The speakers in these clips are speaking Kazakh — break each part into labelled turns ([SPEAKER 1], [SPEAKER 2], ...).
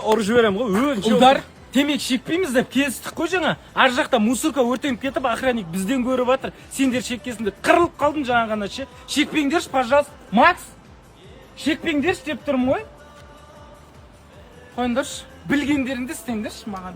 [SPEAKER 1] Ұрып жіберем ғой.
[SPEAKER 2] Ұлдар, темек шекпейміз деп келістік қой жаңа. Ар жақта мусорка өртеніп кетіп, охранник бізден көріп жатыр. Сендер шеккесін деп қырылып қалдың жаңа ғана ше. Шекпеңдерші, пожалуйста. Макс, шекпеңдерші деп тұрмын ғой. Қойыңдаршы, білгендеріңді істеңдерші маған.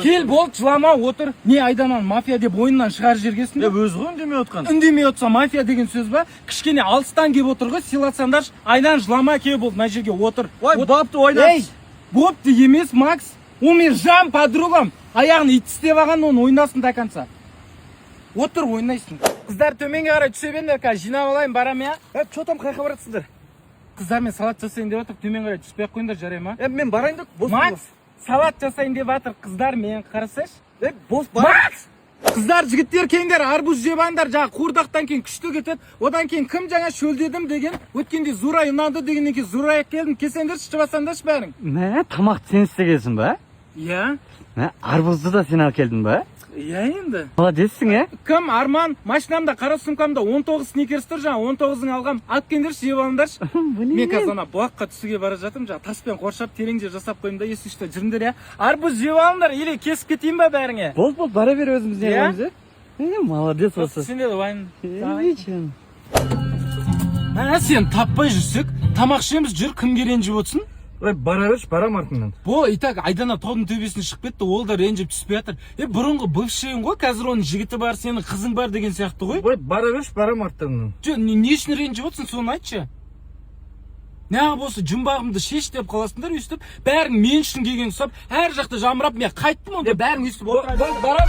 [SPEAKER 2] Кел болды, жылама, отыр. Не айданан мафия деп ойыннан шығар жергесін.
[SPEAKER 1] Өзі ғой үндемей отқан.
[SPEAKER 2] Үндемей отса мафия деген сөз ба? Кішкене алыстан кеп отыр ғой, сыйласаңдаршы. Айдан жылама, кел болды, мына жерге отыр.
[SPEAKER 1] Ой, бапты ойнап.
[SPEAKER 2] Ей, бопты емес, Макс. О, мен жан подругам. Аяғын ит істеп алған, оны ойнасын до конца. Отыр, ойнайсың. Қыздар төменге қарай түсе беріңдер, қазір жинап алайын, барам я.
[SPEAKER 1] Че там қайқа баратсыңдар?
[SPEAKER 2] Қыздар мен салат жасайын деп отыр, төмен қарай түспей ақ қойыңдар, жарай ма?
[SPEAKER 1] Мен барайын деп бос.
[SPEAKER 2] Макс, салат жасайын деп жатыр, қыздар мен қарасайшы.
[SPEAKER 1] Бос бар.
[SPEAKER 2] Макс! Қыздар, жігіттер келіңдер, арбуз жеп алыңдар, жаңа қуырдақтан кейін күшті кетеді. Одан кейін кім жаңа шөлдедім деген, өткенде Зурай ұнады дегеннен кейін Зурай келдім, келсеңдерші, шыбасаңдаршы бәрің.
[SPEAKER 3] Мә, тамақты сен істегенсің ба?
[SPEAKER 2] Иә.
[SPEAKER 3] Мә, арбузды да сен алып келдің ба?
[SPEAKER 2] Иә енді.
[SPEAKER 3] Молодецсің,
[SPEAKER 2] Кім, Арман, машинамда, қара сумкамда 19 сникерс тұр жаңа, 19-ың алғам. Алып келіңдерші, жеп алыңдаршы. Мен қазір ана бұлаққа түсуге бара жатырмын, жаңа таспен қоршап, тереңде жасап қойым да, есі үшті жүріңдер, я. Арбуз жеп алыңдар, или кесіп кетейін ба бәріңе?
[SPEAKER 3] Бол, бара бер өзіміз не
[SPEAKER 2] Иә?
[SPEAKER 3] қоямыз, молодец осы.
[SPEAKER 2] Сенде де вайын.
[SPEAKER 3] Ничем.
[SPEAKER 2] Сен таппай жүрсек, тамақ ішеміз, жүр, кімге ренжіп отсын?
[SPEAKER 1] Бара берші, барам артыңнан.
[SPEAKER 2] Бұл, итак, айдана таудың төбесіне шығып кетті, ол да ренжіп түспей жатыр. Бұрынғы бывшийің ғой, қазір оның жігіті бар, сенің қызың бар деген сияқты ғой.
[SPEAKER 1] Бара берші, барам артыңнан.
[SPEAKER 2] Не үшін ренжіп отсын, соны айтшы. Неғып осы жұмбағымды шеш деп қаласыңдар, өйстіп, бәрің мен үшін келген ұсап, әр жақта жамырап, мен қайттым онда, бәрің өйстіп отырады.
[SPEAKER 1] Барам.